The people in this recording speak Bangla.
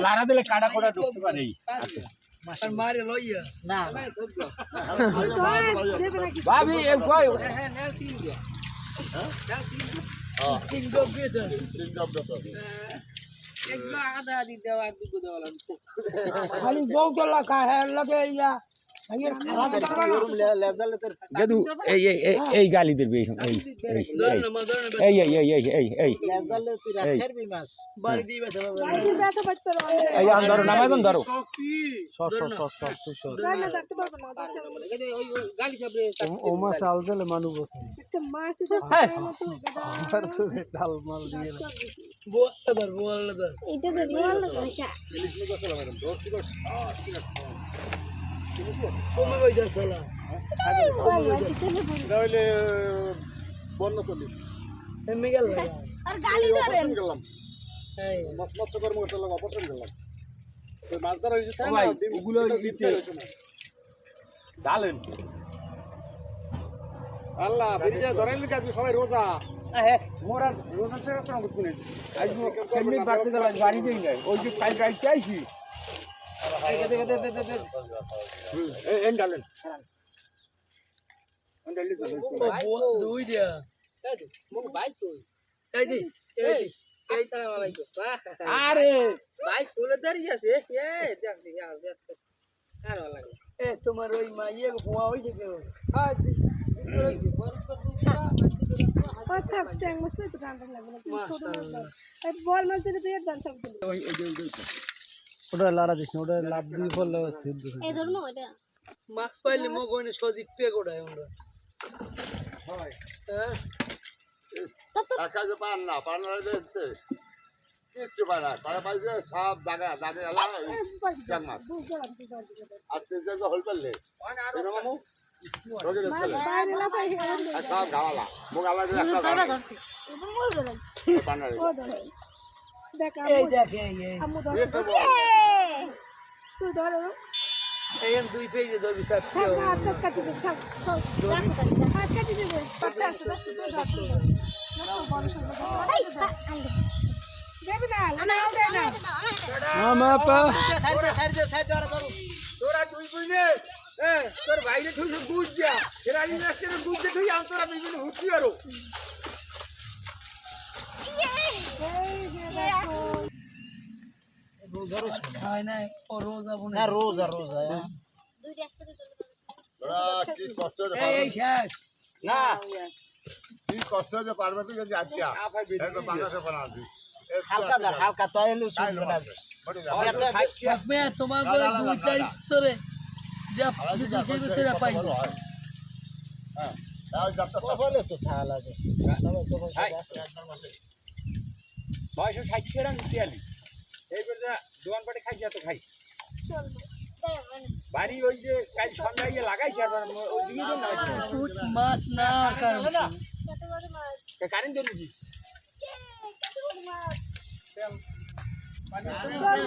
লারা দিলে কাটা কোটা ঢুকতে পারে আর মারে লইয়া না ভাবি এই কই হ্যাঁ নাল তিন দিয়া নাল তিন গো বেটা একদম আদা দি দেওয়া দুগো দেওয়া লাগতো খালি বউ তো লাগা হ্যাঁ লাগে ইয়া গেদু এই গালি দিবে এই বাড়ি দিবে এই ধরো নামাই কোন ধরো গালি চাপরে ও মা চাল দিলে মানুষ বসে একটা মাছ এটা আর তো ডাল মাল দিয়ে বলদার বলদার এটা তো রিয়াল কথা কমে বইদার সালা তাহলে বন্ধ করলি এমনি গেল আর গালি দেবেন গেলাম এই মৎস্য কর্মকর্তার লোক অপছন্দ করলাম ওই মাছ ধরা হয়েছে তাই ভাই, না ওগুলো দিতে ডালেন আল্লাহ বিরিয়া ধরেন কাজ সবাই রোজা হ্যাঁ মোরা রোজা থেকে কোন কিছু নেই আজ কেমনি বাড়তে গেল বাড়ি দেই না ওই যে কাল রাইতে আইছি এই ডালেন দুই দিয়া মুখ বাইক কই এই দি এই আসসালামু আলাইকুম আরে বাইক খুলে দাঁড়িয়ে আছে এই দেখ দেখ দেখ আর ভালো লাগে এ তোমার ওই মাইয়ে বুয়া হইছে কেউ হ্যাঁ কথা চ্যাং মাছ তো ঠান্ডা লাগবে না ছোট মাছ এই বল মাছ দিলে তুই একদম সব দিলি ওটা লারা দিস না ওটা লাভ দিয়ে বললে সিদ্ধ এই ধরুন ওটা মাছ পাইলে মো কোনে সজি পেক ওড়ায় আমরা হয় হ্যাঁ টাকা যে পান না পান দিচ্ছে কিচ্ছু পায় না পাড়া পাইছে সব দাগে দাগে এলা চার মাছ আর তিন চারটা হল পারলে মামু রোগের ছেলে আর সব গাওয়ালা মুখ আলা একটা গাওয়া পান্নারে দেখ এই দেখ এই আমু ধর তুই ধর এই দুই পেজে ধরবি সব কি হবে হাত কাটি দে থাক হাত কাটি দে পাটা আছে তুই ধর দেবি না আমি দে না আমা পা তোরা দুই কইলে তোর বাইরে তুই বুঝ যা এরা এই রাস্তায় বুঝ দে তুই আম তোরা বিভিন্ন হুঁচি আরো এই যে দেখো হয় না ও রোজা বনে না রোজা রোজা দুইটা একসাথে চলে ওরা কি কষ্ট যে এই শেষ না কি কষ্ট যে পারবে তুই যদি আজকে একদম বাংলাদেশে বানাবি হালকা তয়লু শুনবে না আপনি তোমার করে দুই চার সরে যা কিছু সেরা পাই হ্যাঁ তাই যাত্রা বলে তো থা লাগে 960 টাকা নিতে এই করে দোকান পাটে খাই যা তো খাই চল মাছ দে মানে বাড়ি ওই যে কাল সন্ধ্যায় লাগাইছে আর ওই দিকে না ফুট মাছ না কারণ কত বড় মাছ কারেন্ট ধরে দিছি কত বড় মাছ মানে চল